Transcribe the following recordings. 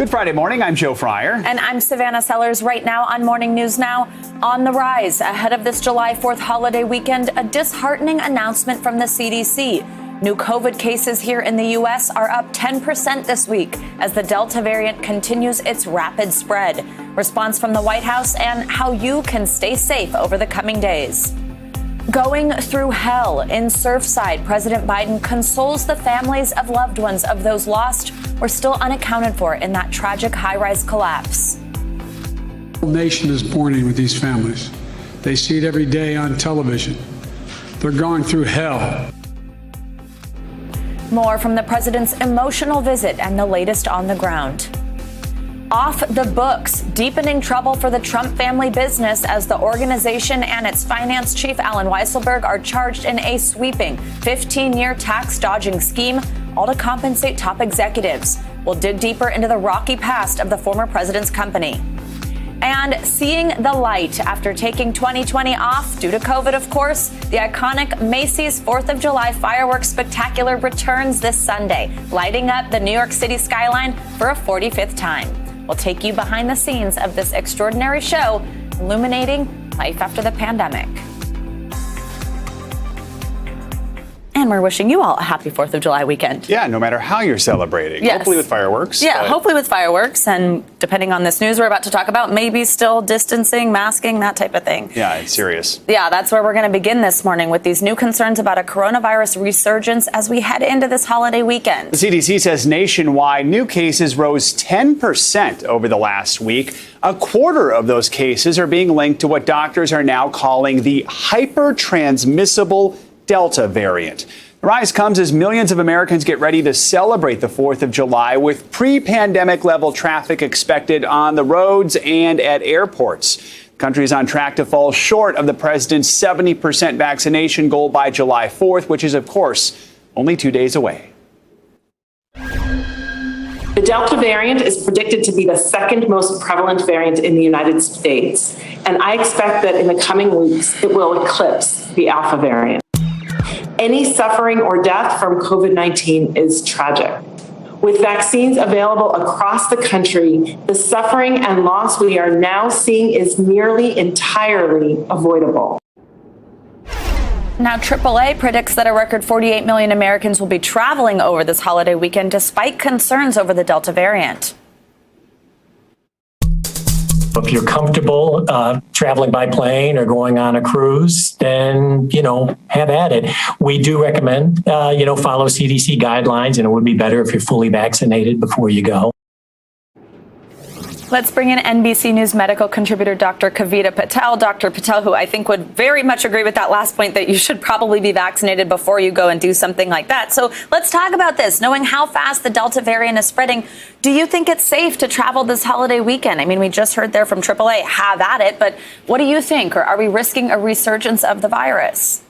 Good Friday morning. I'm Joe Fryer. And I'm Savannah Sellers. Right now on Morning News Now, on the rise ahead of this July 4th holiday weekend, a disheartening announcement from the CDC. New COVID cases here in the U.S. are up 10% this week as the Delta variant continues its rapid spread. Response from the White House and how you can stay safe over the coming days. Going through hell in Surfside, President Biden consoles the families of loved ones of those lost or still unaccounted for in that tragic high-rise collapse. The whole nation is mourning with these families. They see it every day on television. They're going through hell. More from the president's emotional visit and the latest on the ground. Off the books, deepening trouble for the Trump family business as the organization and its finance chief, Alan Weisselberg, are charged in a sweeping 15-year tax dodging scheme, all to compensate top executives. We'll dig deeper into the rocky past of the former president's company. And seeing the light after taking 2020 off due to COVID, of course, the iconic Macys 4th of July fireworks spectacular returns this Sunday, lighting up the New York City skyline for a 45th time. We'll take you behind the scenes of this extraordinary show, illuminating life after the pandemic. And we're wishing you all a happy 4th of July weekend. Yeah, no matter how you're celebrating. Yes. Hopefully with fireworks. Yeah, hopefully with fireworks. And depending on this news we're about to talk about, maybe still distancing, masking, that type of thing. Yeah, it's serious. Yeah, that's where we're going to begin this morning with these new concerns about a coronavirus resurgence as we head into this holiday weekend. The CDC says nationwide new cases rose 10% over the last week. A quarter of those cases are being linked to what doctors are now calling the hyper-transmissible Delta variant. The rise comes as millions of Americans get ready to celebrate the 4th of July with pre-pandemic level traffic expected on the roads and at airports. The country is on track to fall short of the president's 70% vaccination goal by July 4th, which is, of course, only 2 days away. The Delta variant is predicted to be the second most prevalent variant in the United States, and I expect that in the coming weeks it will eclipse the Alpha variant. Any suffering or death from COVID-19 is tragic. With vaccines available across the country, the suffering and loss we are now seeing is nearly entirely avoidable. Now, AAA predicts that a record 48 million Americans will be traveling over this holiday weekend despite concerns over the Delta variant. If you're comfortable traveling by plane or going on a cruise, then, have at it. We do recommend, follow CDC guidelines, and it would be better if you're fully vaccinated before you go. Let's bring in NBC News medical contributor Dr. Kavita Patel. Dr. Patel, who I think would very much agree with that last point that you should probably be vaccinated before you go and do something like that. So let's talk about this. Knowing how fast the Delta variant is spreading, do you think it's safe to travel this holiday weekend? I mean, we just heard there from AAA, have at it. But what do you think? Or are we risking a resurgence of the virus?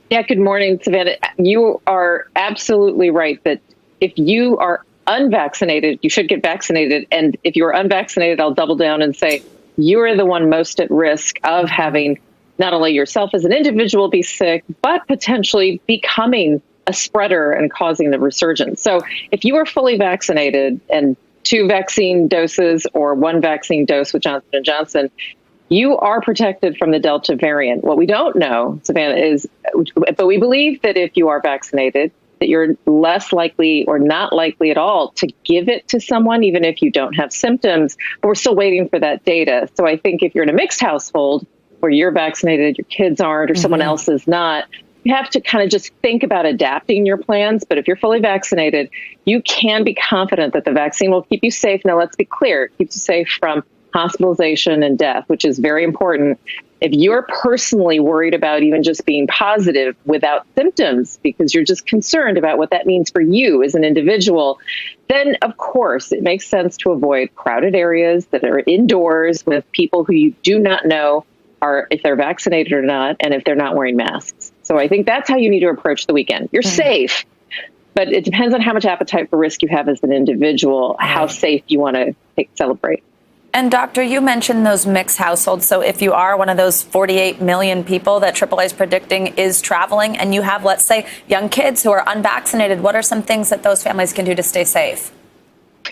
Yeah, good morning, Savannah. You are absolutely right that if you are unvaccinated, you should get vaccinated. And if you're unvaccinated, I'll double down and say you are the one most at risk of having not only yourself as an individual be sick, but potentially becoming a spreader and causing the resurgence. So if you are fully vaccinated and 2 vaccine doses or 1 vaccine dose with Johnson & Johnson, you are protected from the Delta variant. What we don't know, Savannah, is, but we believe that if you are vaccinated, that you're less likely or not likely at all to give it to someone, even if you don't have symptoms. But we're still waiting for that data. So I think if you're in a mixed household where you're vaccinated, your kids aren't, or someone else is not, you have to kind of just think about adapting your plans. But if you're fully vaccinated, you can be confident that the vaccine will keep you safe. Now, let's be clear, it keeps you safe from hospitalization and death, which is very important. If you're personally worried about even just being positive without symptoms because you're just concerned about what that means for you as an individual, then of course it makes sense to avoid crowded areas that are indoors with people who you do not know are if they're vaccinated or not, and if they're not wearing masks. So I think that's how you need to approach the weekend. You're safe, but it depends on how much appetite for risk you have as an individual, how safe you want to celebrate. And doctor, you mentioned those mixed households. So if you are one of those 48 million people that AAA is predicting is traveling and you have, let's say, young kids who are unvaccinated, what are some things that those families can do to stay safe?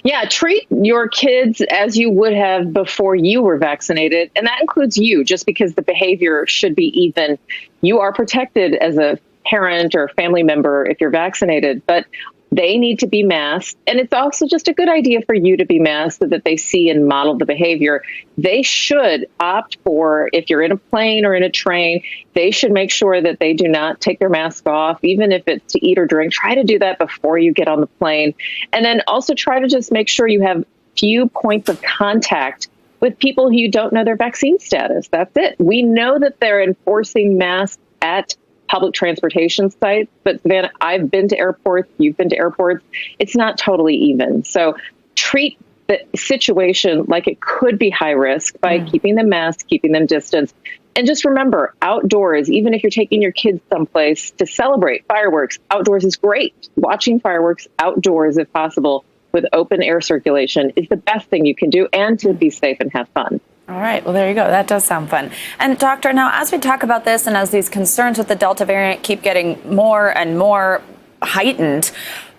Yeah, treat your kids as you would have before you were vaccinated. And that includes you, just because the behavior should be even. You are protected as a parent or family member if you're vaccinated, but they need to be masked. And it's also just a good idea for you to be masked so that they see and model the behavior. They should opt for, if you're in a plane or in a train, they should make sure that they do not take their mask off, even if it's to eat or drink. Try to do that before you get on the plane. And then also try to just make sure you have few points of contact with people who you don't know their vaccine status. That's it. We know that they're enforcing masks at public transportation sites, but Savannah, I've been to airports, you've been to airports. It's not totally even. So treat the situation like it could be high risk by keeping them masked, keeping them distanced. And just remember, outdoors, even if you're taking your kids someplace to celebrate fireworks, outdoors is great. Watching fireworks outdoors, if possible, with open air circulation is the best thing you can do, and to be safe and have fun. All right. Well, there you go. That does sound fun. And doctor, now as we talk about this and as these concerns with the Delta variant keep getting more and more heightened,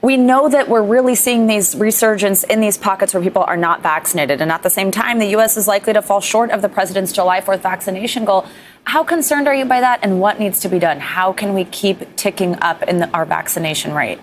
we know that we're really seeing these resurgence in these pockets where people are not vaccinated. And at the same time, the U.S. is likely to fall short of the president's July 4th vaccination goal. How concerned are you by that, and what needs to be done? How can we keep ticking up in our vaccination rate?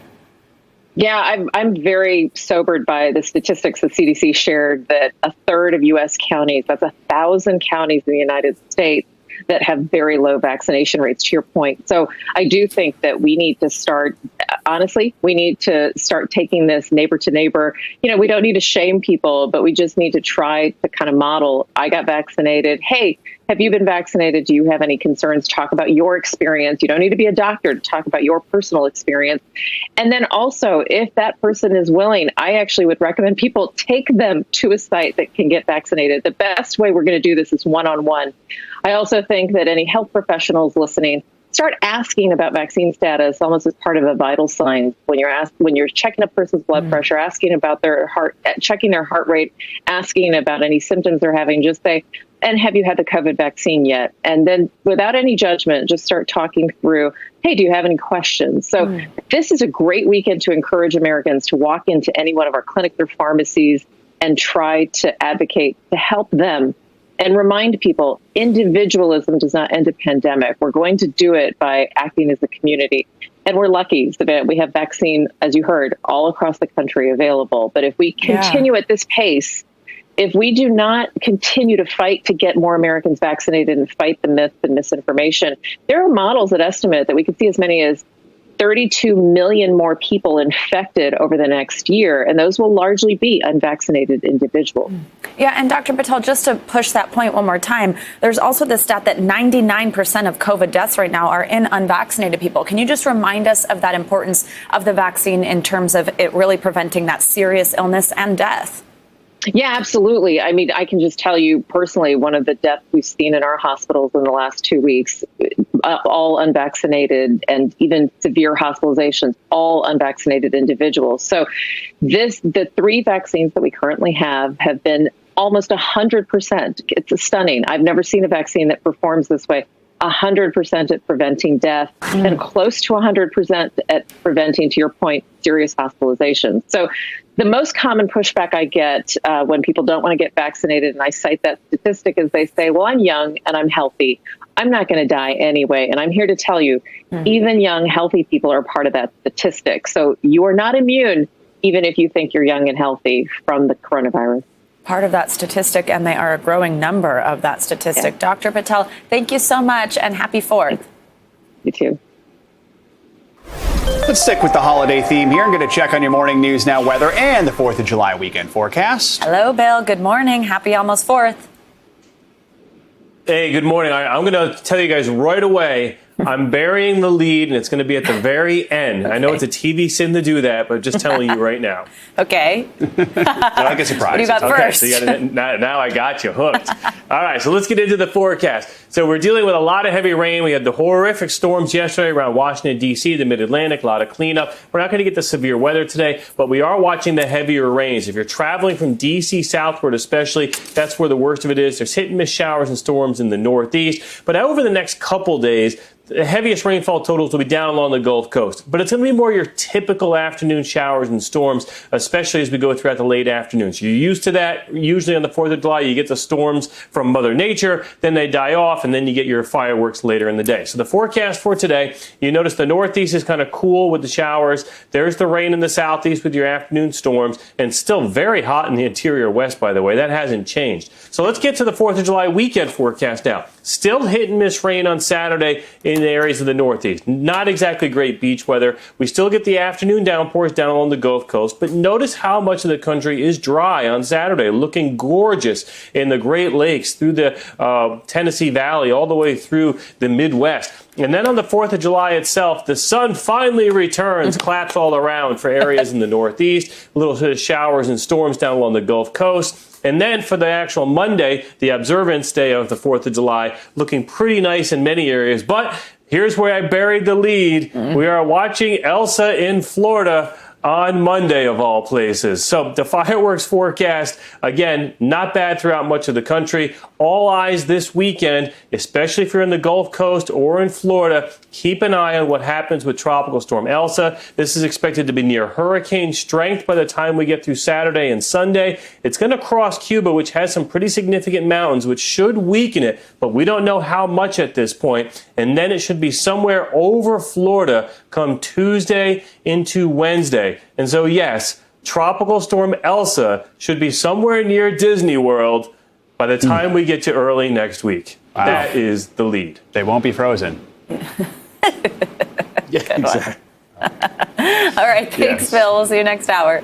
Yeah, I'm very sobered by the statistics the CDC shared that a third of U.S. counties, that's 1,000 counties in the United States, that have very low vaccination rates, to your point. So I do think that we need to start, honestly, we need to start taking this neighbor to neighbor. You know, we don't need to shame people, but we just need to try to kind of model, I got vaccinated. Hey, have you been vaccinated? Do you have any concerns? Talk about your experience. You don't need to be a doctor to talk about your personal experience. And then also, if that person is willing, I actually would recommend people take them to a site that can get vaccinated. The best way we're going to do this is one-on-one. I also think that any health professionals listening, start asking about vaccine status almost as part of a vital sign. When you're checking a person's blood pressure, asking about their heart, checking their heart rate, asking about any symptoms they're having, just say, and have you had the COVID vaccine yet? And then without any judgment, just start talking through, hey, do you have any questions? So this is a great weekend to encourage Americans to walk into any one of our clinics or pharmacies and try to advocate to help them. And remind people, individualism does not end a pandemic. We're going to do it by acting as a community. And we're lucky, Savannah, we have vaccine, as you heard, all across the country available. But if we continue at this pace, if we do not continue to fight to get more Americans vaccinated and fight the myths and misinformation, there are models that estimate that we could see as many as 32 million more people infected over the next year, and those will largely be unvaccinated individuals. Yeah, and Dr. Patel, just to push that point one more time, there's also the stat that 99% of COVID deaths right now are in unvaccinated people. Can you just remind us of that importance of the vaccine in terms of it really preventing that serious illness and death? Yeah, absolutely. I mean, I can just tell you personally, one of the deaths we've seen in our hospitals in the last 2 weeks, all unvaccinated, and even severe hospitalizations, all unvaccinated individuals. So the 3 vaccines that we currently have been almost 100%. It's stunning. I've never seen a vaccine that performs this way. 100% at preventing death and close to 100% at preventing, to your point, serious hospitalization. So the most common pushback I get when people don't want to get vaccinated, and I cite that statistic, is they say, well, I'm young and I'm healthy. I'm not going to die anyway. And I'm here to tell you, even young, healthy people are part of that statistic. So you are not immune, even if you think you're young and healthy, from the coronavirus. Part of that statistic, and they are a growing number of that statistic. Yeah. Dr. Patel, thank you so much, and happy 4th. You too. Let's stick with the holiday theme here. I'm going to check on your morning news now weather and the 4th of July weekend forecast. Hello, Bill. Good morning. Happy almost 4th. Hey, good morning. I'm going to tell you guys right away, I'm burying the lead, and it's going to be at the very end. Okay. I know it's a TV sin to do that, but just telling you right now. Okay. I like a surprise. What do you got first? So now I got you hooked. All right, so let's get into the forecast. So we're dealing with a lot of heavy rain. We had the horrific storms yesterday around Washington, D.C., the Mid-Atlantic, a lot of cleanup. We're not going to get the severe weather today, but we are watching the heavier rains. If you're traveling from D.C. southward especially, that's where the worst of it is. There's hit-and-miss showers and storms in the Northeast. But over the next couple days, The heaviest rainfall totals will be down along the Gulf Coast, but it's going to be more your typical afternoon showers and storms, especially as we go throughout the late afternoons. You're used to that. Usually on the 4th of July, you get the storms from Mother Nature, then they die off, and then you get your fireworks later in the day. So the forecast for today, you notice the Northeast is kind of cool with the showers. There's the rain in the Southeast with your afternoon storms, and still very hot in the interior West, by the way. That hasn't changed. So let's get to the 4th of July weekend forecast now. Still hit and miss rain on Saturday in the areas of the Northeast. Not exactly great beach weather. We still get the afternoon downpours down along the Gulf Coast, but notice how much of the country is dry on Saturday, looking gorgeous in the Great Lakes, through the Tennessee Valley, all the way through the Midwest. And then on the 4th of July itself, the sun finally returns, claps all around for areas in the Northeast, a little bit of showers and storms down along the Gulf Coast. And then for the actual Monday, the observance day of the 4th of July, looking pretty nice in many areas. But here's where I buried the lead. We are watching Elsa in Florida on Monday, of all places. So the fireworks forecast, again, not bad throughout much of the country. All eyes this weekend, especially if you're in the Gulf Coast or in Florida. Keep an eye on what happens with Tropical Storm Elsa. This is expected to be near hurricane strength by the time we get through Saturday and Sunday. It's going to cross Cuba, which has some pretty significant mountains, which should weaken it, but we don't know how much at this point. And then it should be somewhere over Florida come Tuesday into Wednesday. And so, yes, Tropical Storm Elsa should be somewhere near Disney World by the time we get to early next week. Wow. That is the lead. They won't be frozen. Yeah, exactly. All right, thanks, Phil. We'll see you next hour.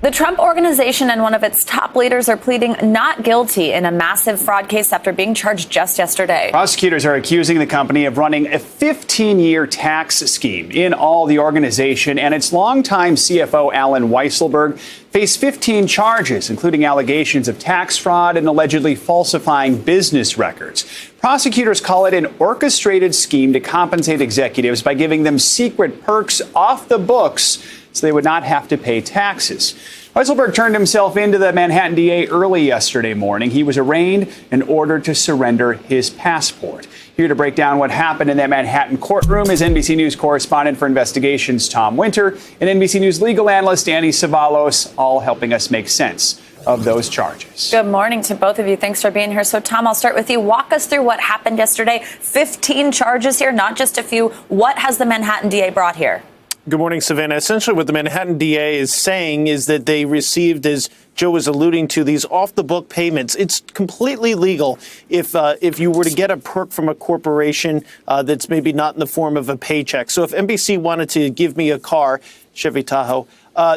The Trump Organization and one of its top leaders are pleading not guilty in a massive fraud case after being charged just yesterday. Prosecutors are accusing the company of running a 15-year tax scheme in all the organization, and its longtime CFO, Alan Weisselberg, faced 15 charges, including allegations of tax fraud and allegedly falsifying business records. Prosecutors call it an orchestrated scheme to compensate executives by giving them secret perks off the books so they would not have to pay taxes. Weisselberg turned himself into the Manhattan DA early yesterday morning. He was arraigned and ordered to surrender his passport. Here to break down what happened in that Manhattan courtroom is NBC News correspondent for investigations Tom Winter and NBC News legal analyst Annie Savalos, all helping us make sense of those charges. Good morning to both of you. Thanks for being here. So, Tom, I'll start with you. Walk us through what happened yesterday. 15 charges here, not just a few. What has the Manhattan DA brought here? Good morning, Savannah. Essentially, what the Manhattan DA is saying is that they received, as Joe was alluding to, these off-the-book payments. It's completely legal if you were to get a perk from a corporation that's maybe not in the form of a paycheck. So if NBC wanted to give me a car, Chevy Tahoe,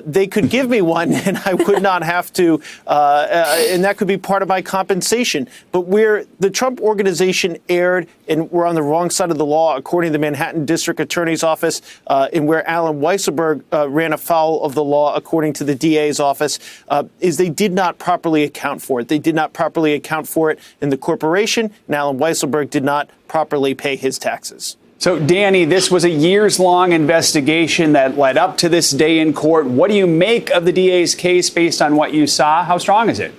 they could give me one and I would not have to, and that could be part of my compensation. But where the Trump Organization erred and we're on the wrong side of the law, according to the Manhattan District Attorney's Office, and where Alan Weisselberg ran afoul of the law, according to the DA's office, is they did not properly account for it. They did not properly account for it in the corporation, and Alan Weisselberg did not properly pay his taxes. So, Danny, this was a years-long investigation that led up to this day in court. What do you make of the DA's case based on what you saw? How strong is it?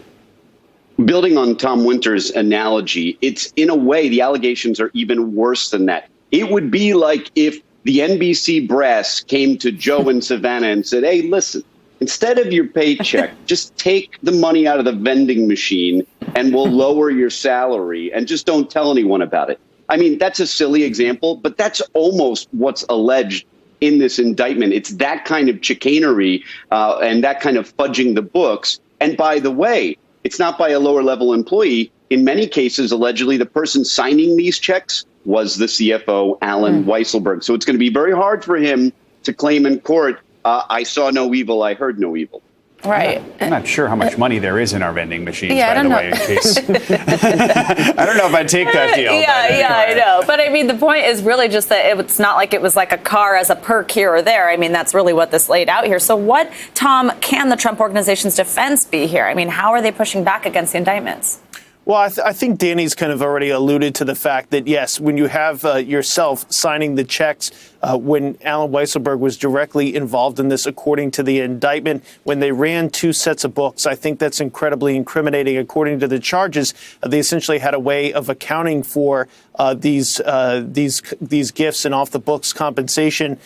Building on Tom Winter's analogy, it's in a way the allegations are even worse than that. It would be like if the NBC brass came to Joe and Savannah and said, hey, listen, instead of your paycheck, just take the money out of the vending machine and we'll lower your salary and just don't tell anyone about it. I mean, that's a silly example, but that's almost what's alleged in this indictment. It's that kind of chicanery and that kind of fudging the books. And by the way, it's not by a lower level employee. In many cases, allegedly, the person signing these checks was the CFO, Alan Weisselberg. So it's going to be very hard for him to claim in court, I saw no evil, I heard no evil. Right. I'm not sure how much money there is in our vending machines, Yeah, by the way, in case. I don't know if I'd take that deal. I know. But I mean, the point is really just that it's not like it was like a car as a perk here or there. I mean, that's really what this laid out here. So what, Tom, can the Trump Organization's defense be here? I mean, how are they pushing back against the indictments? Well, I think Danny's kind of already alluded to the fact that, yes, when you have yourself signing the checks when Alan Weisselberg was directly involved in this, according to the indictment, when they ran two sets of books, I think that's incredibly incriminating. According to the charges, they essentially had a way of accounting for these gifts and off the books compensation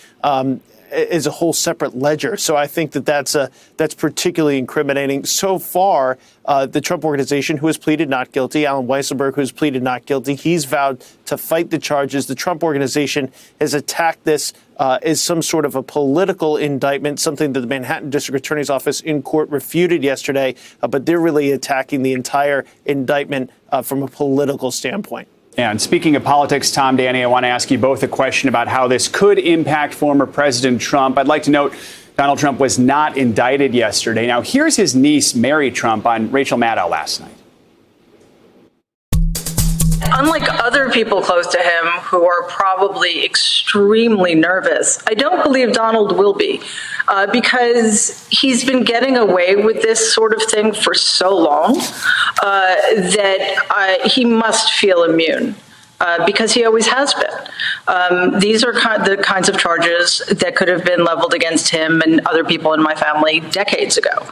is a whole separate ledger. So I think that's particularly incriminating. So far, the Trump Organization, who has pleaded not guilty, Alan Weisselberg, who has pleaded not guilty, he's vowed to fight the charges. The Trump Organization has attacked this as some sort of a political indictment, something that the Manhattan District Attorney's Office in court refuted yesterday. But they're really attacking the entire indictment from a political standpoint. And speaking of politics, Tom, Danny, I want to ask you both a question about how this could impact former President Trump. I'd like to note Donald Trump was not indicted yesterday. Now, here's his niece, Mary Trump, on Rachel Maddow last night. Unlike other people close to him who are probably extremely nervous, I don't believe Donald will be, because he's been getting away with this sort of thing for so long that he must feel immune. Because he always has been. These are the kinds of charges that could have been leveled against him and other people in my family decades ago.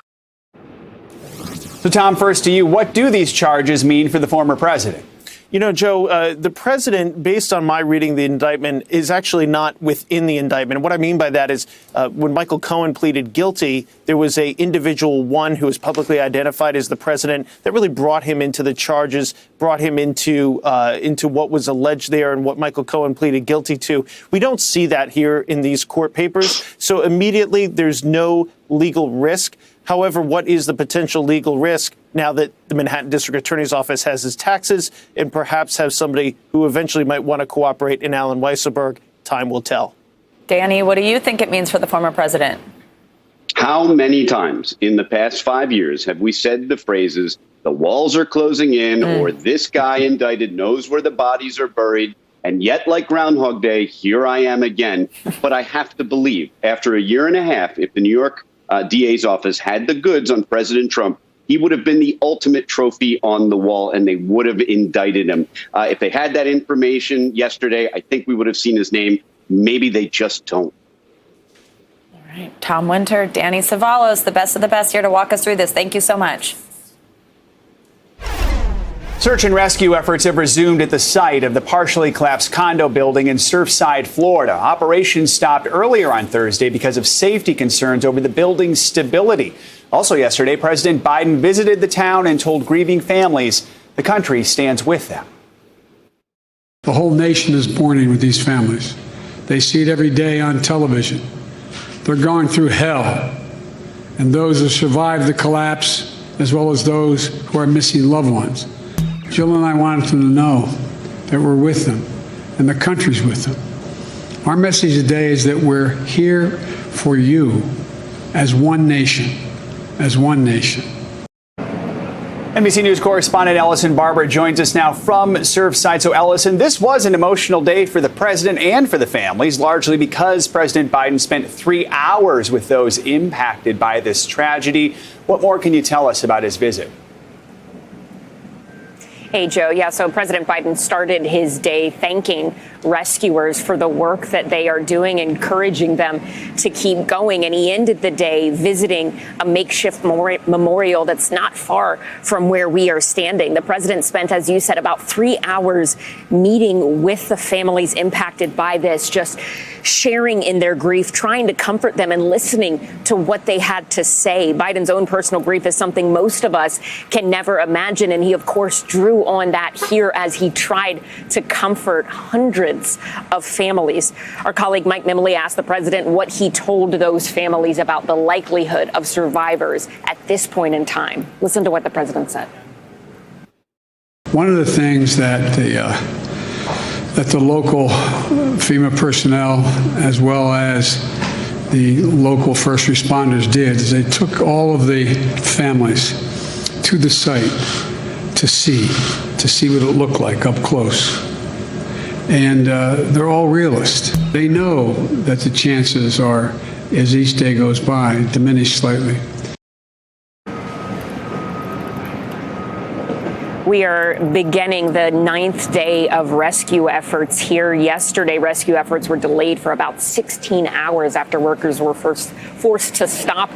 So, Tom, first to you, what do these charges mean for the former president? You know, Joe, the president, based on my reading the indictment, is actually not within the indictment. What I mean by that is when Michael Cohen pleaded guilty, there was a individual one who was publicly identified as the president that really brought him into the charges, brought him into what was alleged there and what Michael Cohen pleaded guilty to. We don't see that here in these court papers. So immediately there's no legal risk. However, what is the potential legal risk now that the Manhattan District Attorney's Office has his taxes and perhaps have somebody who eventually might want to cooperate in Alan Weisselberg? Time will tell. Danny, what do you think it means for the former president? How many times in the past 5 years have we said the phrases, the walls are closing in, or this guy indicted knows where the bodies are buried? And yet, like Groundhog Day, here I am again. But I have to believe, after a year and a half, if the New York DA's office had the goods on President Trump, he would have been the ultimate trophy on the wall, and they would have indicted him. If they had that information yesterday, I think we would have seen his name. Maybe they just don't. All right. Tom Winter, Danny Savalos, the best of the best here to walk us through this. Thank you so much. Search and rescue efforts have resumed at the site of the partially collapsed condo building in Surfside, Florida. Operations stopped earlier on Thursday because of safety concerns over the building's stability. Also yesterday, President Biden visited the town and told grieving families the country stands with them. The whole nation is mourning with these families. They see it every day on television. They're going through hell. And those who survived the collapse, as well as those who are missing loved ones. Jill and I wanted them to know that we're with them and the country's with them. Our message today is that we're here for you as one nation, as one nation. NBC News correspondent Ellison Barber joins us now from Surfside. So, Ellison, this was an emotional day for the president and for the families, largely because President Biden spent 3 hours with those impacted by this tragedy. What more can you tell us about his visit? Hey, Joe. Yeah, so President Biden started his day thanking rescuers for the work that they are doing, encouraging them to keep going. And he ended the day visiting a makeshift memorial that's not far from where we are standing. The president spent, as you said, about 3 hours meeting with the families impacted by this, just sharing in their grief, trying to comfort them and listening to what they had to say. Biden's own personal grief is something most of us can never imagine. And he, of course, drew on that here as he tried to comfort hundreds of families. Our colleague Mike Nimbley asked the president what he told those families about the likelihood of survivors at this point in time. Listen to what the president said. One of the things that the local FEMA personnel, as well as the local first responders, did is they took all of the families to the site to see what it looked like up close. And they're all realists. They know that the chances are, as each day goes by, diminish slightly. We are beginning the 9th day of rescue efforts here. Yesterday, rescue efforts were delayed for about 16 hours after workers were first forced to stop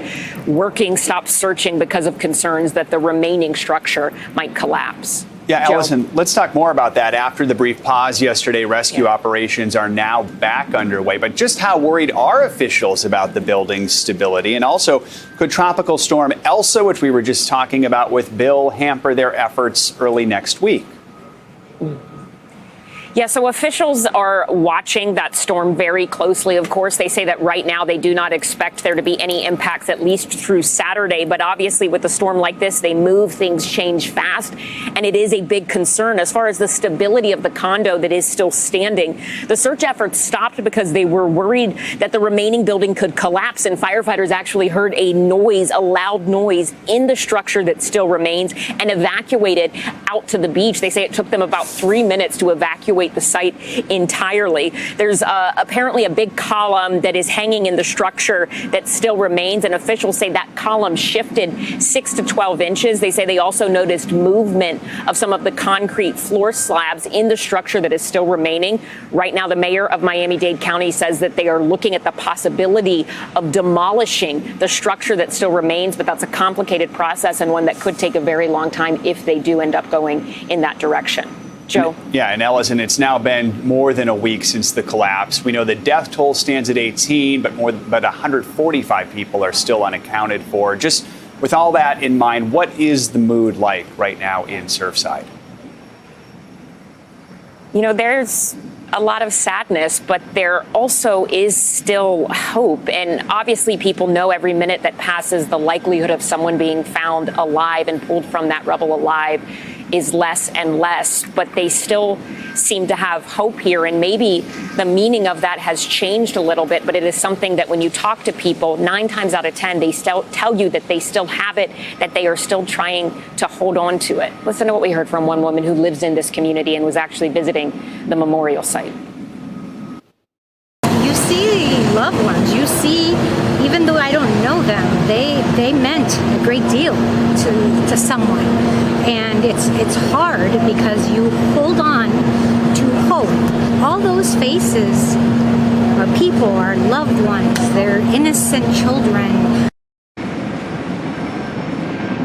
working, stop searching because of concerns that the remaining structure might collapse. Yeah, Joe. Ellison, let's talk more about that. After the brief pause yesterday, rescue operations are now back underway. But just how worried are officials about the building's stability? And also, could Tropical Storm Elsa, which we were just talking about with Bill, hamper their efforts early next week? Yeah, so officials are watching that storm very closely. Of course, they say that right now they do not expect there to be any impacts, at least through Saturday. But obviously, with a storm like this, they move, things change fast. And it is a big concern as far as the stability of the condo that is still standing. The search efforts stopped because they were worried that the remaining building could collapse. And firefighters actually heard a noise, a loud noise in the structure that still remains, and evacuated out to the beach. They say it took them about 3 minutes to evacuate the site entirely. There's apparently a big column that is hanging in the structure that still remains, and officials say that column shifted 6 to 12 inches. They say they also noticed movement of some of the concrete floor slabs in the structure that is still remaining. Right now, the mayor of Miami-Dade County says that they are looking at the possibility of demolishing the structure that still remains, but that's a complicated process and one that could take a very long time if they do end up going in that direction. Joe. Yeah, and Ellison, it's now been more than a week since the collapse. We know the death toll stands at 18, but 145 people are still unaccounted for. Just with all that in mind, what is the mood like right now in Surfside? You know, there's a lot of sadness, but there also is still hope. And obviously, people know every minute that passes, the likelihood of someone being found alive and pulled from that rubble alive is less and less, but they still seem to have hope here. And maybe the meaning of that has changed a little bit, but it is something that when you talk to people, 9 times out of 10, they still tell you that they still have it, that they are still trying to hold on to it. Listen to what we heard from one woman who lives in this community and was actually visiting the memorial site. You see loved ones, you see, even though I don't know them, they meant a great deal to someone. And it's hard because you hold on to hope. All those faces are people, are loved ones, they're innocent children.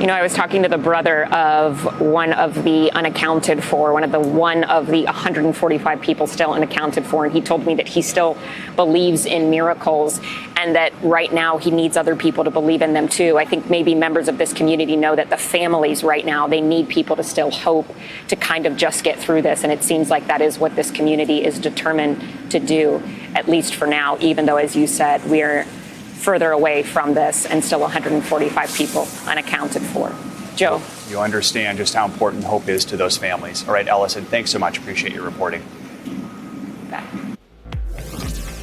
You know, I was talking to the brother of one of the unaccounted for, one of the 145 people still unaccounted for, and he told me that he still believes in miracles and that right now he needs other people to believe in them too. I think maybe members of this community know that the families right now, they need people to still hope to kind of just get through this, and it seems like that is what this community is determined to do, at least for now, even though, as you said, we are further away from this and still 145 people unaccounted for. Joe. You understand just how important hope is to those families. All right, Ellison, thanks so much. Appreciate your reporting. Back.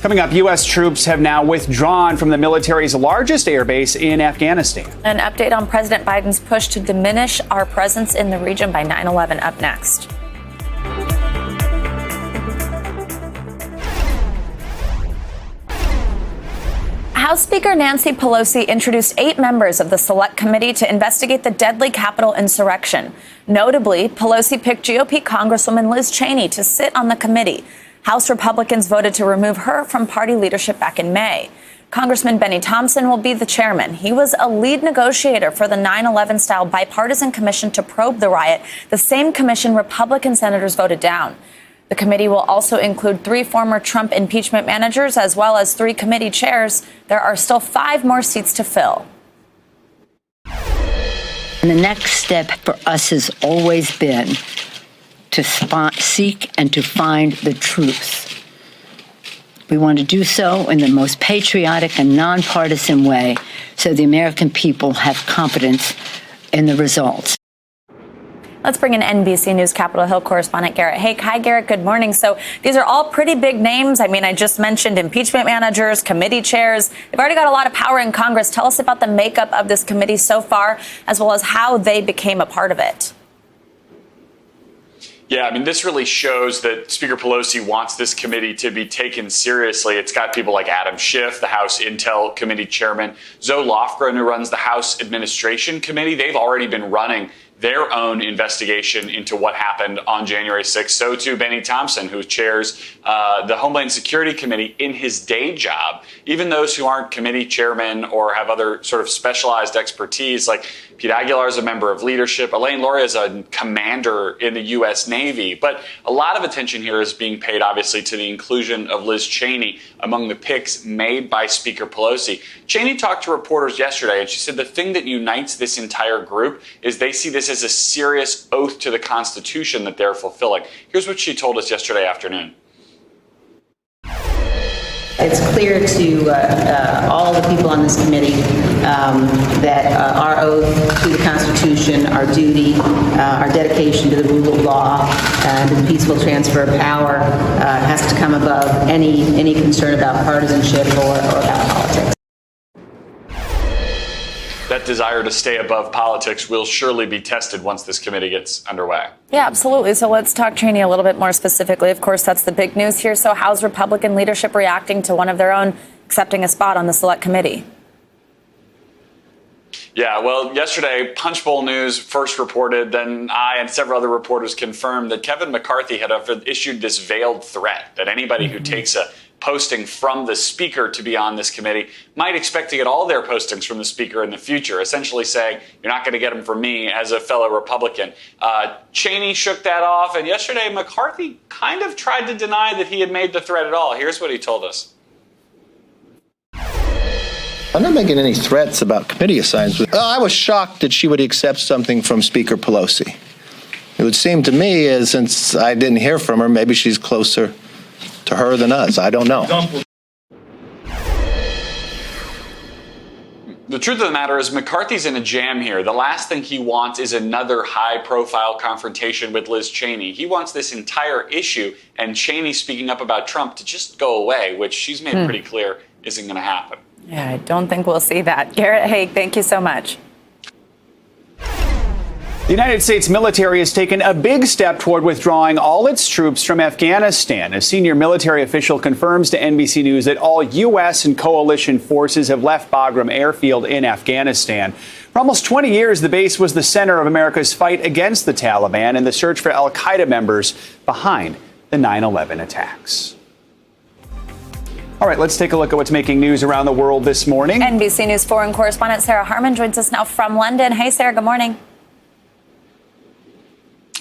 Coming up, U.S. troops have now withdrawn from the military's largest airbase in Afghanistan. An update on President Biden's push to diminish our presence in the region by 9/11 up next. House Speaker Nancy Pelosi introduced 8 members of the Select Committee to investigate the deadly Capitol insurrection. Notably, Pelosi picked GOP Congresswoman Liz Cheney to sit on the committee. House Republicans voted to remove her from party leadership back in May. Congressman Benny Thompson will be the chairman. He was a lead negotiator for the 9/11-style bipartisan commission to probe the riot, the same commission Republican senators voted down. The committee will also include 3 former Trump impeachment managers, as well as 3 committee chairs. There are still 5 more seats to fill. And the next step for us has always been to seek and to find the truth. We want to do so in the most patriotic and nonpartisan way so the American people have confidence in the results. Let's bring in NBC News Capitol Hill correspondent Garrett Hake. Hi, Garrett. Good morning. So these are all pretty big names. I mean, I just mentioned impeachment managers, committee chairs. They've already got a lot of power in Congress. Tell us about the makeup of this committee so far, as well as how they became a part of it. Yeah, I mean, this really shows that Speaker Pelosi wants this committee to be taken seriously. It's got people like Adam Schiff, the House Intel Committee chairman, Zoe Lofgren, who runs the House Administration Committee. They've already been running their own investigation into what happened on January 6th. So too Benny Thompson, who chairs the Homeland Security Committee in his day job. Even those who aren't committee chairmen or have other sort of specialized expertise, like Pete Aguilar is a member of leadership. Elaine Luria is a commander in the U.S. Navy. But a lot of attention here is being paid, obviously, to the inclusion of Liz Cheney among the picks made by Speaker Pelosi. Cheney talked to reporters yesterday, and she said the thing that unites this entire group is they see this as a serious oath to the Constitution that they're fulfilling. Here's what she told us yesterday afternoon. It's clear to all the people on this committee that our oath to the Constitution, our duty, our dedication to the rule of law, and the peaceful transfer of power has to come above any concern about partisanship or about politics. That desire to stay above politics will surely be tested once this committee gets underway. Yeah, absolutely. So let's talk Cheney a little bit more specifically. Of course, that's the big news here. So how's Republican leadership reacting to one of their own accepting a spot on the select committee? Yeah, well, yesterday, Punchbowl News first reported, then I and several other reporters confirmed that Kevin McCarthy had issued this veiled threat that anybody who takes a posting from the speaker to be on this committee might expect to get all their postings from the speaker in the future, essentially saying, you're not going to get them from me as a fellow Republican. Cheney shook that off, and yesterday McCarthy kind of tried to deny that he had made the threat at all. Here's what he told us. I'm not making any threats about committee assignments. I was shocked that she would accept something from Speaker Pelosi. It would seem to me, as since I didn't hear from her, maybe she's closer to her than us. I don't know. The truth of the matter is McCarthy's in a jam here. The last thing he wants is another high-profile confrontation with Liz Cheney. He wants this entire issue and Cheney speaking up about Trump to just go away, which she's made pretty clear isn't going to happen. Yeah, I don't think we'll see that. Garrett Haig, thank you so much. The United States military has taken a big step toward withdrawing all its troops from Afghanistan. A senior military official confirms to NBC News that all U.S. and coalition forces have left Bagram Airfield in Afghanistan. For almost 20 years, the base was the center of America's fight against the Taliban and the search for al-Qaeda members behind the 9/11 attacks. All right, let's take a look at what's making news around the world this morning. NBC News foreign correspondent Sarah Harmon joins us now from London. Hey, Sarah, good morning.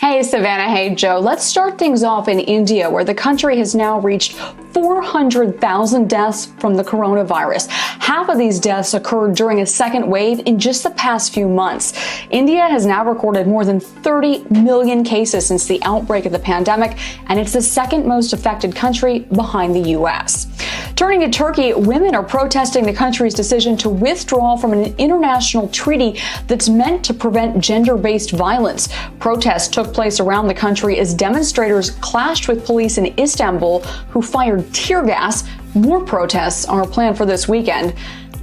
Hey, Savannah. Hey, Joe. Let's start things off in India, where the country has now reached 400,000 deaths from the coronavirus. Half of these deaths occurred during a second wave in just the past few months. India has now recorded more than 30 million cases since the outbreak of the pandemic, and it's the second most affected country behind the U.S. Turning to Turkey, women are protesting the country's decision to withdraw from an international treaty that's meant to prevent gender-based violence. Protests took place around the country as demonstrators clashed with police in Istanbul, who fired tear gas. More protests are planned for this weekend.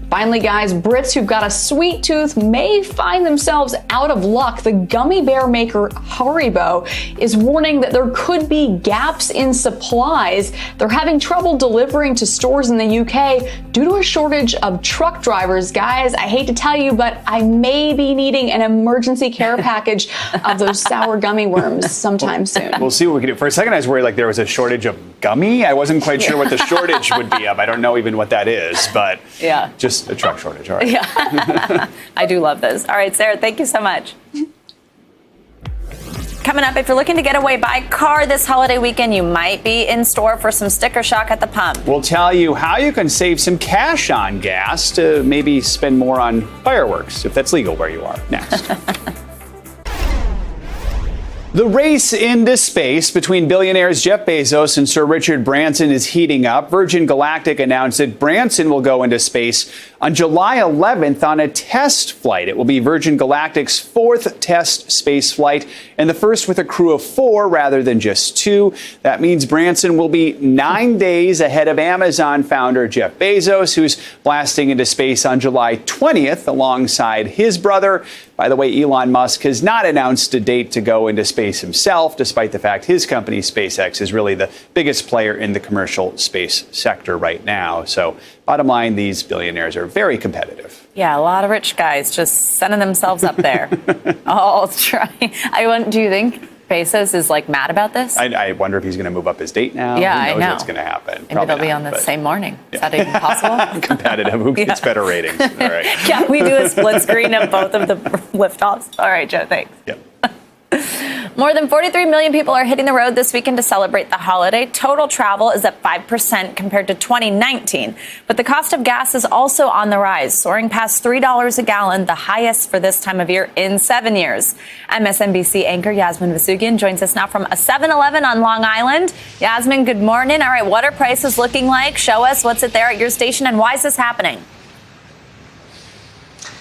Finally, guys, Brits who've got a sweet tooth may find themselves out of luck. The gummy bear maker Haribo is warning that there could be gaps in supplies. They're having trouble delivering to stores in the UK due to a shortage of truck drivers. Guys, I hate to tell you, but I may be needing an emergency care package of those sour gummy worms sometime soon. We'll see what we can do. For a second, I was worried like there was a shortage of gummy. I wasn't quite sure what the shortage would be of. I don't know even what that is, but yeah, just a truck shortage. All right. Yeah. I do love this. All right, Sarah, thank you so much. Coming up, if you're looking to get away by car this holiday weekend, you might be in store for some sticker shock at the pump. We'll tell you how you can save some cash on gas to maybe spend more on fireworks, if that's legal where you are. Next. The race into space between billionaires Jeff Bezos and Sir Richard Branson is heating up. Virgin Galactic announced that Branson will go into space on July 11th on a test flight. It will be Virgin Galactic's fourth test space flight and the first with a crew of 4 rather than just 2. That means Branson will be 9 days ahead of Amazon founder Jeff Bezos, who's blasting into space on July 20th alongside his brother. By the way, Elon Musk has not announced a date to go into space himself, despite the fact his company, SpaceX, is really the biggest player in the commercial space sector right now. So Bottom line, these billionaires are very competitive. Yeah, a lot of rich guys just sending themselves up there. All trying. Do you think Bezos is mad about this? I wonder if he's going to move up his date now. Yeah, Who knows I know what's going to happen? Maybe they'll be on the same morning. Is that even possible? Competitive. Who gets better ratings? All right. Can we do a split screen of both of the liftoffs? All right, Joe, thanks. Yep. More than 43 million people are hitting the road this weekend to celebrate the holiday. Total travel is up 5% compared to 2019. But the cost of gas is also on the rise, soaring past $3 a gallon, the highest for this time of year in 7 years. MSNBC anchor Yasmin Vasugian joins us now from a 7-Eleven on Long Island. Yasmin, good morning. All right, what are prices looking like? Show us what's it there at your station and why is this happening?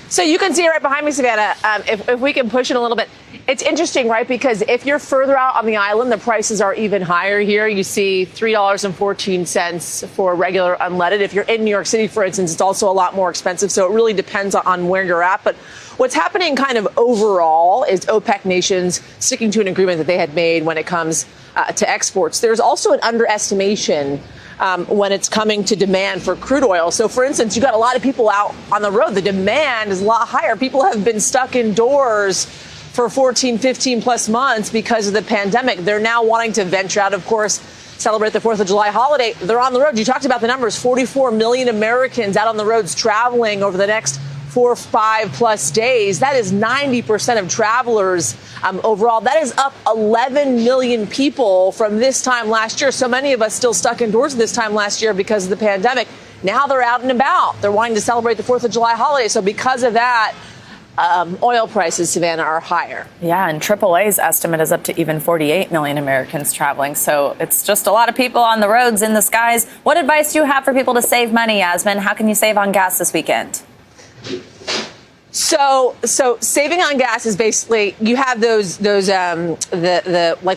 So you can see it right behind me, Savannah. If we can push it a little bit. It's interesting, right? Because if you're further out on the island, the prices are even higher here. You see $3.14 for regular unleaded. If you're in New York City, for instance, it's also a lot more expensive. So it really depends on where you're at. But what's happening kind of overall is OPEC nations sticking to an agreement that they had made when it comes to exports. There's also an underestimation when it's coming to demand for crude oil. So, for instance, you got a lot of people out on the road. The demand is a lot higher. People have been stuck indoors for 14, 15 plus months because of the pandemic. They're now wanting to venture out, of course, celebrate the 4th of July holiday. They're on the road. You talked about the numbers, 44 million Americans out on the roads traveling over the next 4 or 5 plus days. That is 90% of travelers overall. That is up 11 million people from this time last year. So many of us still stuck indoors this time last year because of the pandemic. Now they're out and about. They're wanting to celebrate the 4th of July holiday. So because of that, oil prices, Savannah, are higher. Yeah, and AAA's estimate is up to even 48 million Americans traveling. So it's just a lot of people on the roads, in the skies. What advice do you have for people to save money, Yasmin? How can you save on gas this weekend? So saving on gas is basically, you have those like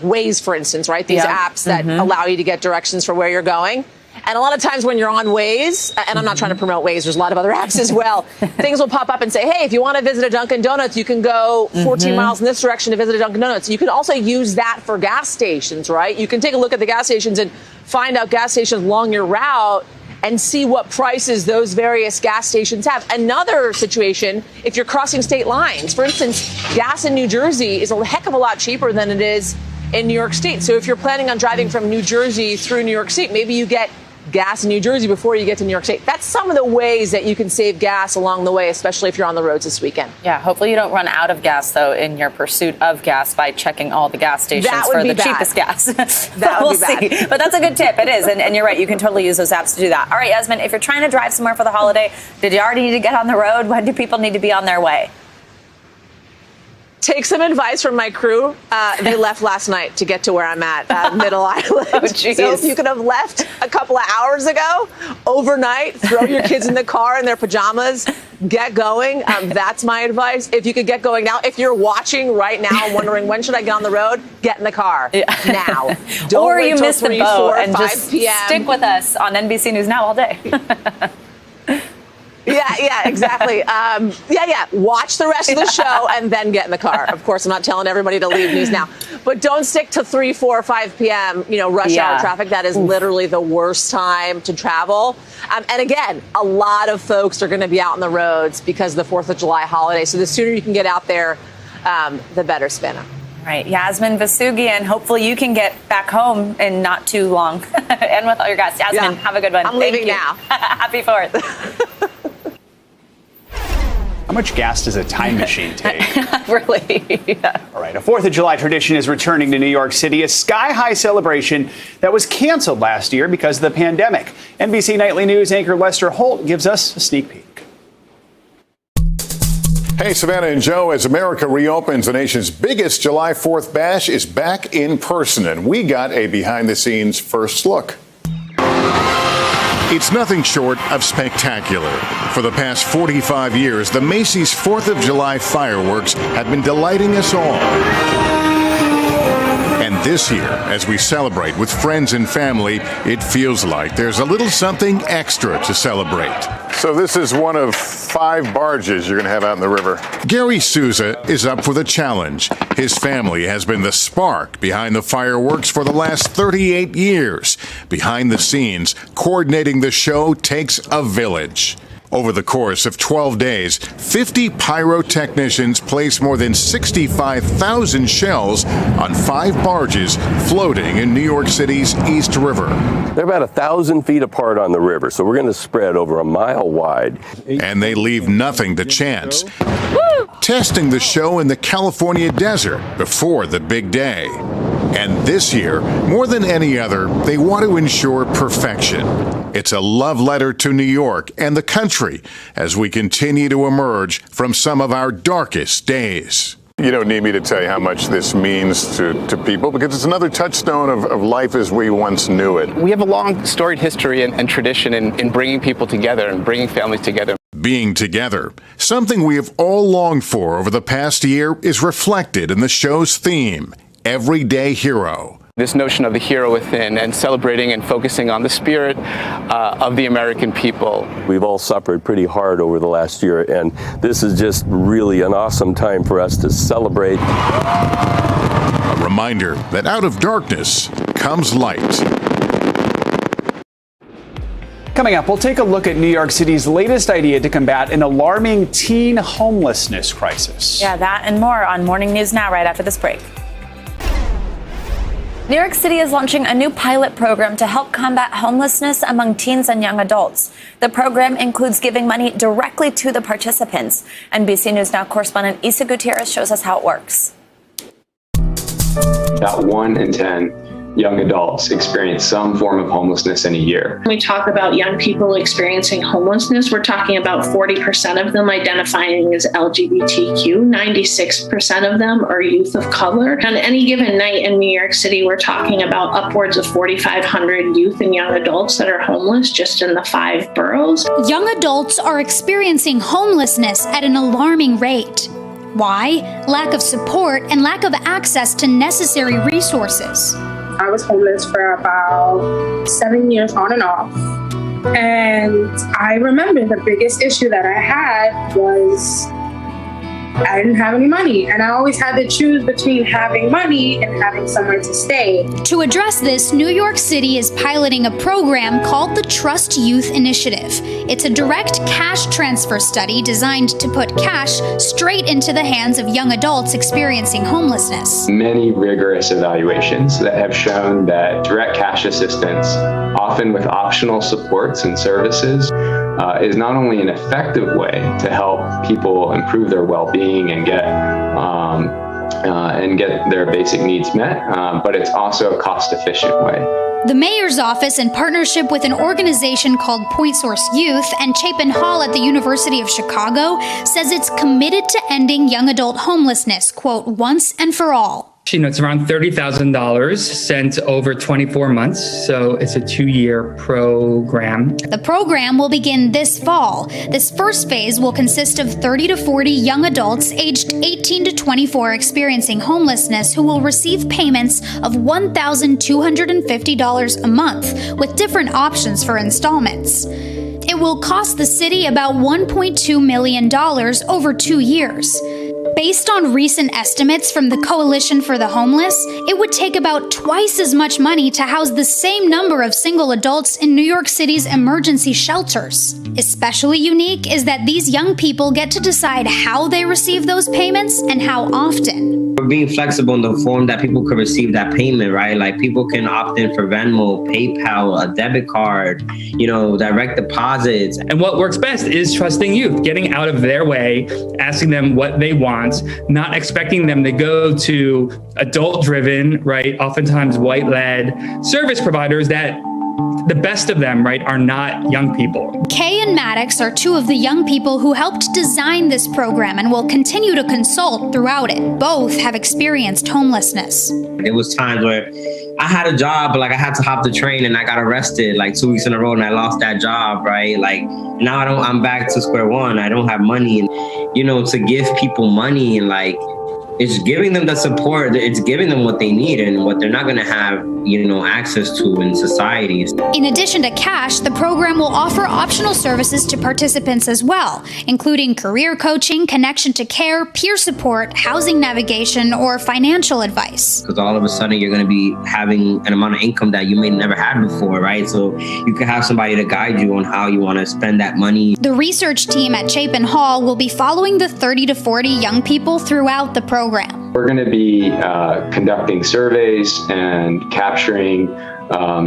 Waze, for instance, right? These apps that allow you to get directions for where you're going. And a lot of times when you're on Waze, and I'm not trying to promote Waze, there's a lot of other apps as well, things will pop up and say, hey, if you want to visit a Dunkin' Donuts, you can go 14 miles in this direction to visit a Dunkin' Donuts. You can also use that for gas stations, right? You can take a look at the gas stations and find out gas stations along your route and see what prices those various gas stations have. Another situation, if you're crossing state lines, for instance, gas in New Jersey is a heck of a lot cheaper than it is in New York State. So if you're planning on driving from New Jersey through New York State, maybe you get gas in New Jersey before you get to New York State. That's some of the ways that you can save gas along the way, especially if you're on the roads this weekend. Yeah, hopefully you don't run out of gas, though, in your pursuit of gas by checking all the gas stations for the cheapest gas. That would be bad. See. But that's a good tip. It is. And you're right. You can totally use those apps to do that. All right, Yasmin, if you're trying to drive somewhere for the holiday, did you already need to get on the road? When do people need to be on their way? Take some advice from my crew. They left last night to get to where I'm at, Middle Island. Oh, geez. So if you could have left a couple of hours ago, overnight, throw your kids in the car in their pajamas, get going. That's my advice. If you could get going now, if you're watching right now and wondering when should I get on the road, get in the car now. Don't or wait you till miss 3, the boat 4, and 5 just p.m. stick with us on NBC News Now all day. Yeah, exactly. Watch the rest of the show and then get in the car. Of course, I'm not telling everybody to leave News Now, but don't stick to 3, 4, 5 p.m. Rush hour traffic. That is literally the worst time to travel. And again, a lot of folks are going to be out on the roads because of the 4th of July holiday. So the sooner you can get out there, the better, Spinna. Right. Yasmin Vasugian, hopefully you can get back home in not too long. And with all your guests. Yasmin, have a good one. I'm leaving now. Happy 4th. How much gas does a time machine take? Really? Yeah. All right. A 4th of July tradition is returning to New York City, a sky-high celebration that was canceled last year because of the pandemic. NBC Nightly News anchor Lester Holt gives us a sneak peek. Hey, Savannah and Joe, as America reopens, the nation's biggest July 4th bash is back in person, and we got a behind-the-scenes first look. It's nothing short of spectacular. For the past 45 years, the Macys 4th of July fireworks have been delighting us all. And This year, as we celebrate with friends and family, it feels like there's a little something extra to celebrate. So this is one of 5 barges you're going to have out in the river. Gary Souza is up for the challenge. His family has been the spark behind the fireworks for the last 38 years. Behind the scenes, coordinating the show takes a village. Over the course of 12 days, 50 pyrotechnicians placed more than 65,000 shells on 5 barges floating in New York City's East River. They're about 1,000 feet apart on the river, so we're going to spread over a mile wide. And they leave nothing to chance. Testing the show in the California desert before the big day. And this year, more than any other, they want to ensure perfection. It's a love letter to New York and the country as we continue to emerge from some of our darkest days. You don't need me to tell you how much this means to people, because it's another touchstone of life as we once knew it. We have a long storied history and tradition in bringing people together and bringing families together. Being together, something we have all longed for over the past year, is reflected in the show's theme, Everyday Hero. This notion of the hero within and celebrating and focusing on the spirit of the American people. We've all suffered pretty hard over the last year, and this is just really an awesome time for us to celebrate. A reminder that out of darkness comes light. Coming up, we'll take a look at New York City's latest idea to combat an alarming teen homelessness crisis. Yeah, that and more on Morning News Now right after this break. New York City is launching a new pilot program to help combat homelessness among teens and young adults. The program includes giving money directly to the participants. NBC News Now correspondent Isa Gutierrez shows us how it works. About 1 in 10 young adults experience some form of homelessness in a year. When we talk about young people experiencing homelessness, we're talking about 40% of them identifying as LGBTQ, 96% of them are youth of color. On any given night in New York City, we're talking about upwards of 4,500 youth and young adults that are homeless just in the 5 boroughs. Young adults are experiencing homelessness at an alarming rate. Why? Lack of support and lack of access to necessary resources. I was homeless for about 7 years on and off. And I remember the biggest issue that I had was I didn't have any money. And I always had to choose between having money and having somewhere to stay. To address this, New York City is piloting a program called the Trust Youth Initiative. It's a direct cash transfer study designed to put cash straight into the hands of young adults experiencing homelessness. Many rigorous evaluations that have shown that direct cash assistance, often with optional supports and services, is not only an effective way to help people improve their well-being and get their basic needs met, but it's also a cost-efficient way. The mayor's office, in partnership with an organization called Point Source Youth and Chapin Hall at the University of Chicago, says it's committed to ending young adult homelessness, quote, once and for all. It's around $30,000 sent over 24 months, so it's a 2-year program. The program will begin this fall. This first phase will consist of 30 to 40 young adults aged 18 to 24 experiencing homelessness who will receive payments of $1,250 a month with different options for installments. It will cost the city about $1.2 million over 2 years. Based on recent estimates from the Coalition for the Homeless, it would take about twice as much money to house the same number of single adults in New York City's emergency shelters. Especially unique is that these young people get to decide how they receive those payments and how often. We're being flexible in the form that people could receive that payment, right? Like people can opt in for Venmo, PayPal, a debit card, direct deposits. And what works best is trusting youth, getting out of their way, asking them what they want, not expecting them to go to adult-driven, right, oftentimes white-led service providers that the best of them, right, are not young people. Kay and Maddox are 2 of the young people who helped design this program and will continue to consult throughout it. Both have experienced homelessness. There was times where I had a job, but I had to hop the train and I got arrested 2 weeks in a row and I lost that job, right? Now I'm back to square one. I don't have money, and to give people money and it's giving them the support, it's giving them what they need and what they're not going to have, access to in societies. In addition to cash, the program will offer optional services to participants as well, including career coaching, connection to care, peer support, housing navigation, or financial advice. Because all of a sudden you're going to be having an amount of income that you may never had before, right? So you can have somebody to guide you on how you want to spend that money. The research team at Chapin Hall will be following the 30 to 40 young people throughout the program. We're going to be conducting surveys and capturing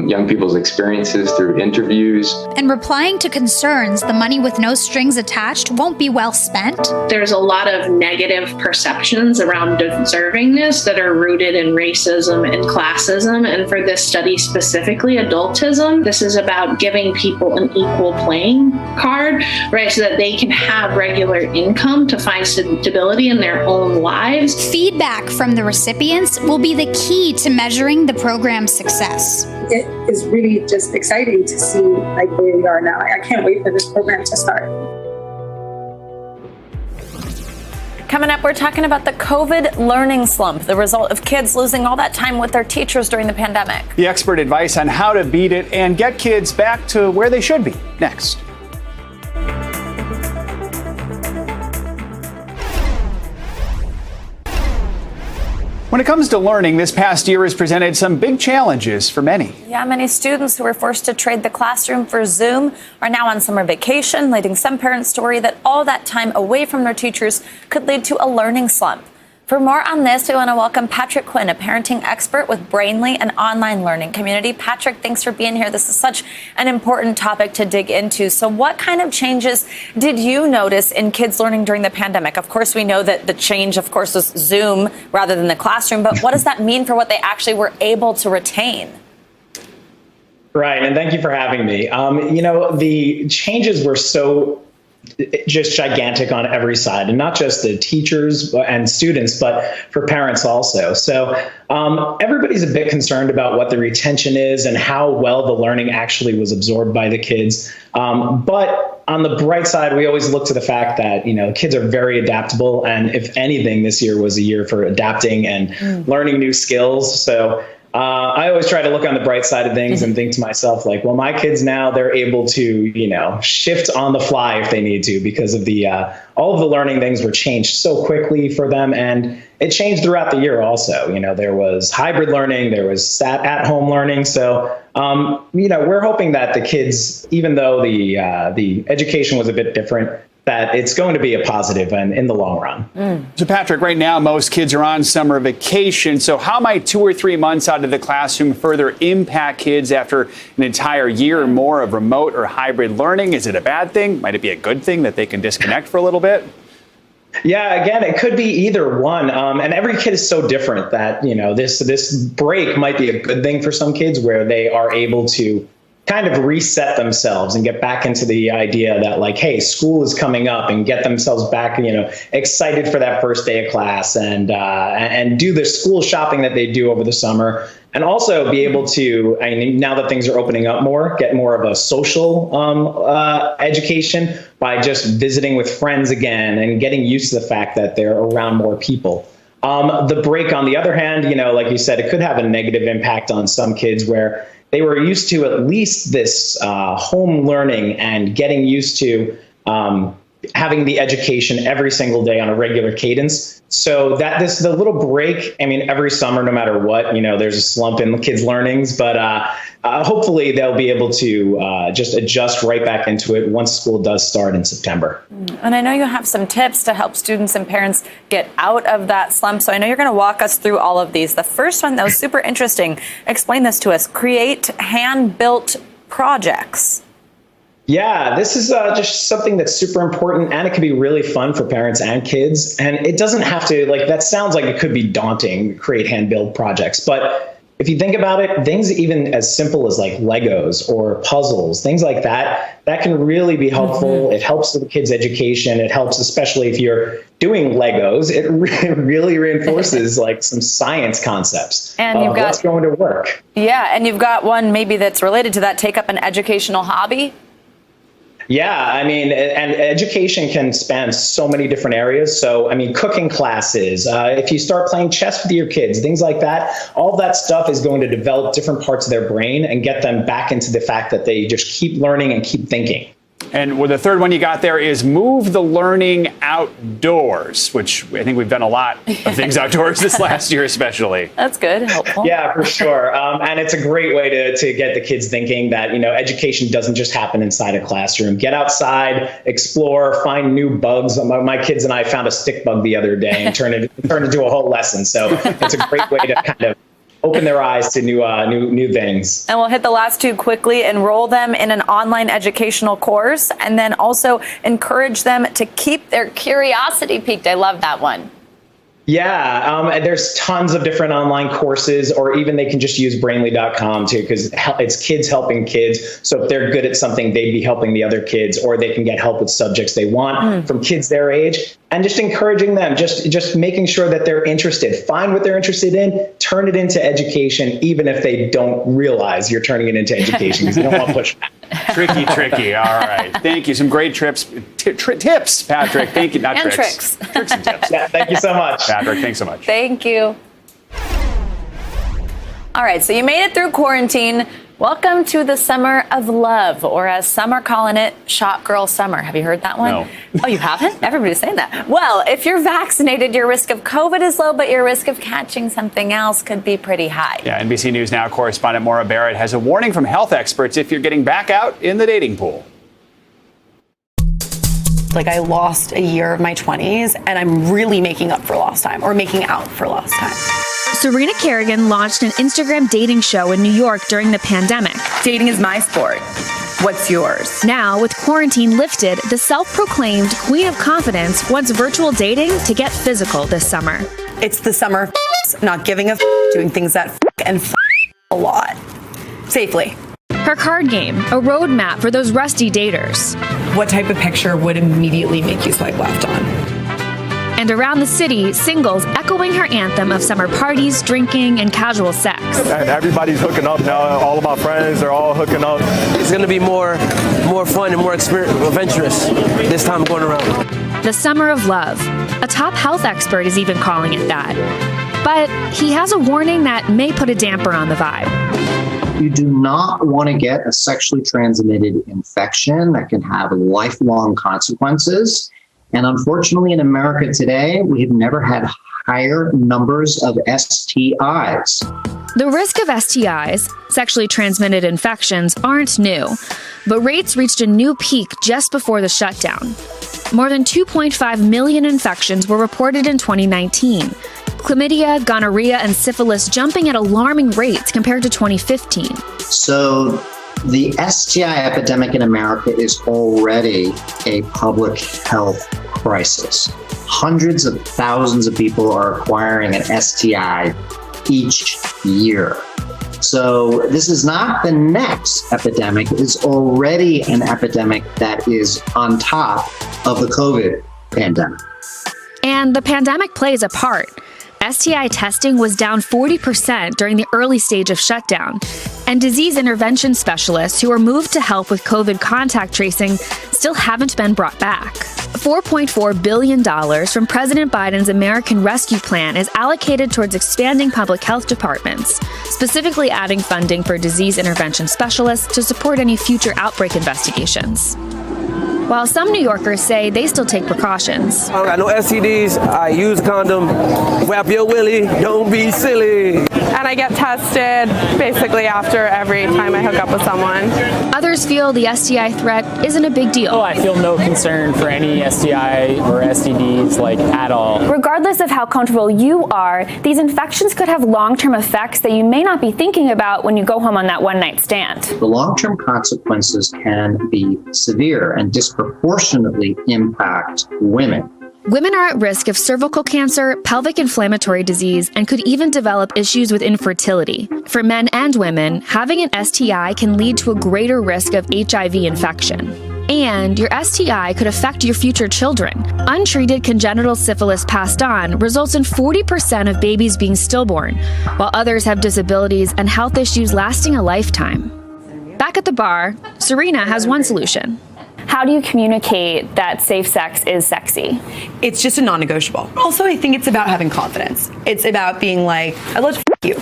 young people's experiences through interviews. And replying to concerns the money with no strings attached won't be well spent. There's a lot of negative perceptions around deservingness that are rooted in racism and classism. And for this study specifically, adultism, this is about giving people an equal playing card, right? So that they can have regular income to find stability in their own lives. Feedback from the recipients will be the key to measuring the program's success. It is really just exciting to see where we are now. I can't wait for this program to start. Coming up, we're talking about the COVID learning slump, the result of kids losing all that time with their teachers during the pandemic. The expert advice on how to beat it and get kids back to where they should be. Next. When it comes to learning, this past year has presented some big challenges for many. Yeah, many students who were forced to trade the classroom for Zoom are now on summer vacation, leading some parents to worry that all that time away from their teachers could lead to a learning slump. For more on this, we want to welcome Patrick Quinn, a parenting expert with Brainly, an online learning community. Patrick, thanks for being here. This is such an important topic to dig into. So what kind of changes did you notice in kids learning during the pandemic? Of course, we know that the change, of course, was Zoom rather than the classroom. But what does that mean for what they actually were able to retain? Right. And thank you for having me. The changes were so just gigantic on every side, and not just the teachers and students, but for parents also. So everybody's a bit concerned about what the retention is and how well the learning actually was absorbed by the kids. But on the bright side, we always look to the fact that, kids are very adaptable. And if anything, this year was a year for adapting and learning new skills. So I always try to look on the bright side of things and think to myself, my kids now, they're able to, shift on the fly if they need to, because of the all of the learning things were changed so quickly for them. And it changed throughout the year also. There was hybrid learning, there was at-home learning. So, we're hoping that the kids, even though the education was a bit different, that it's going to be a positive and in the long run. So, Patrick, right now, most kids are on summer vacation. So how might 2 or 3 months out of the classroom further impact kids after an entire year or more of remote or hybrid learning? Is it a bad thing? Might it be a good thing that they can disconnect for a little bit? Yeah, again, it could be either one. And every kid is so different that, this break might be a good thing for some kids where they are able to kind of reset themselves and get back into the idea that hey, school is coming up, and get themselves back, excited for that first day of class, and do the school shopping that they do over the summer. And also be able to, now that things are opening up more, get more of a social education by just visiting with friends again and getting used to the fact that they're around more people. The break, on the other hand, like you said, it could have a negative impact on some kids where they were used to at least this home learning and getting used to having the education every single day on a regular cadence. So that the little break, every summer, no matter what, there's a slump in the kids' learnings, but hopefully they'll be able to just adjust right back into it once school does start in September. And I know you have some tips to help students and parents get out of that slump. So I know you're going to walk us through all of these. The first one that was super interesting. Explain this to us. Create hand-built projects. Yeah, this is just something that's super important, and it can be really fun for parents and kids. And it doesn't have to, that sounds like it could be daunting, create hand-built projects. But if you think about it, things even as simple as Legos or puzzles, things like that, that can really be helpful. It helps with the kids' education. It helps, especially if you're doing Legos, it really reinforces some science concepts. And you've got what's going to work. Yeah, and you've got one maybe that's related to that. Take up an educational hobby. Yeah, I mean, and education can span so many different areas. So, I mean, cooking classes, if you start playing chess with your kids, things like that, all that stuff is going to develop different parts of their brain and get them back into the fact that they just keep learning and keep thinking. And the third one you got there is move the learning outdoors, which I think we've done a lot of things outdoors this last year, especially. That's good. Helpful. Yeah, for sure. And it's a great way to get the kids thinking that, education doesn't just happen inside a classroom. Get outside, explore, find new bugs. My kids and I found a stick bug the other day and turned it into a whole lesson. So it's a great way to kind of open their eyes to new things. And we'll hit the last two quickly. Enroll them in an online educational course, and then also encourage them to keep their curiosity piqued. I love that one. Yeah, there's tons of different online courses, or even they can just use Brainly.com too, because it's kids helping kids. So if they're good at something, they'd be helping the other kids, or they can get help with subjects they want from kids their age, and just encouraging them, just making sure that they're interested. Find what they're interested in, turn it into education, even if they don't realize you're turning it into education, because you don't want to push back. Tricky. All right. Thank you. Some great tips, Patrick. Thank you. Not and tricks. Tricks and tips. Yeah, thank you so much. Patrick, thanks so much. Thank you. All right, so you made it through quarantine. Welcome to the summer of love, or as some are calling it, shot girl summer. Have you heard that one? No. Oh, you haven't? Everybody's saying that. Well, if you're vaccinated, your risk of COVID is low, but your risk of catching something else could be pretty high. Yeah, NBC News Now correspondent Maura Barrett has a warning from health experts if you're getting back out in the dating pool. Like, I lost a year of my 20s, and I'm really making up for lost time, or making out for lost time. Serena Kerrigan launched an Instagram dating show in New York during the pandemic. Dating is my sport. What's yours? Now, with quarantine lifted, the self-proclaimed queen of confidence wants virtual dating to get physical this summer. It's the summer of not giving a doing things that and a lot. Safely. Her card game, a roadmap for those rusty daters. What type of picture would immediately make you swipe left on? And around the city, singles echoing her anthem of summer parties, drinking, and casual sex. And everybody's hooking up now. All of my friends are all hooking up. It's going to be more fun and more adventurous this time going around. The summer of love. A top health expert is even calling it that. But he has a warning that may put a damper on the vibe. You do not want to get a sexually transmitted infection that can have lifelong consequences. And unfortunately, in America today, we have never had higher numbers of STIs. The risk of STIs, sexually transmitted infections, aren't new, but rates reached a new peak just before the shutdown. More than 2.5 million infections were reported in 2019. Chlamydia, gonorrhea, and syphilis jumping at alarming rates compared to 2015. So the STI epidemic in America is already a public health crisis. Hundreds of thousands of people are acquiring an STI each year. So this is not the next epidemic. It's already an epidemic that is on top of the COVID pandemic. And the pandemic plays a part. STI testing was down 40% during the early stage of shutdown, and disease intervention specialists who were moved to help with COVID contact tracing still haven't been brought back. $4.4 billion from President Biden's American Rescue Plan is allocated towards expanding public health departments, specifically adding funding for disease intervention specialists to support any future outbreak investigations. While some New Yorkers say they still take precautions. I got no STDs, I use a condom, wrap your willy, don't be silly. And I get tested basically after every time I hook up with someone. Others feel the STI threat isn't a big deal. Oh, I feel no concern for any STI or STDs at all. Regardless of how comfortable you are, these infections could have long-term effects that you may not be thinking about when you go home on that one-night stand. The long-term consequences can be severe and disproportionately impact women. Women are at risk of cervical cancer, pelvic inflammatory disease, and could even develop issues with infertility. For men and women, having an STI can lead to a greater risk of HIV infection. And your STI could affect your future children. Untreated congenital syphilis passed on results in 40% of babies being stillborn, while others have disabilities and health issues lasting a lifetime. Back at the bar, Serena has one solution. How do you communicate that safe sex is sexy? It's just a non-negotiable. Also, I think it's about having confidence. It's about being like, I'd love to you.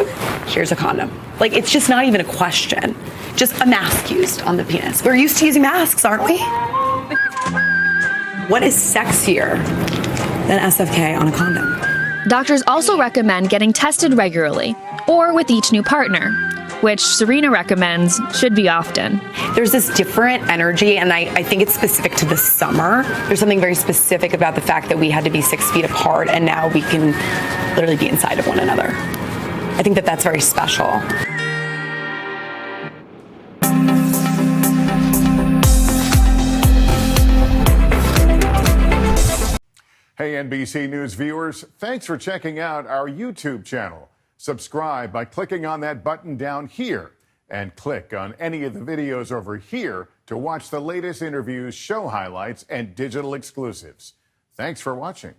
Here's a condom. Like, it's just not even a question. Just a mask used on the penis. We're used to using masks, aren't we? What is sexier than SFK on a condom? Doctors also recommend getting tested regularly or with each new partner, which Serena recommends should be often. There's this different energy, and I think it's specific to the summer. There's something very specific about the fact that we had to be 6 feet apart, and now we can literally be inside of one another. I think that that's very special. Hey, NBC News viewers, thanks for checking out our YouTube channel. Subscribe by clicking on that button down here and click on any of the videos over here to watch the latest interviews, show highlights, and digital exclusives. Thanks for watching.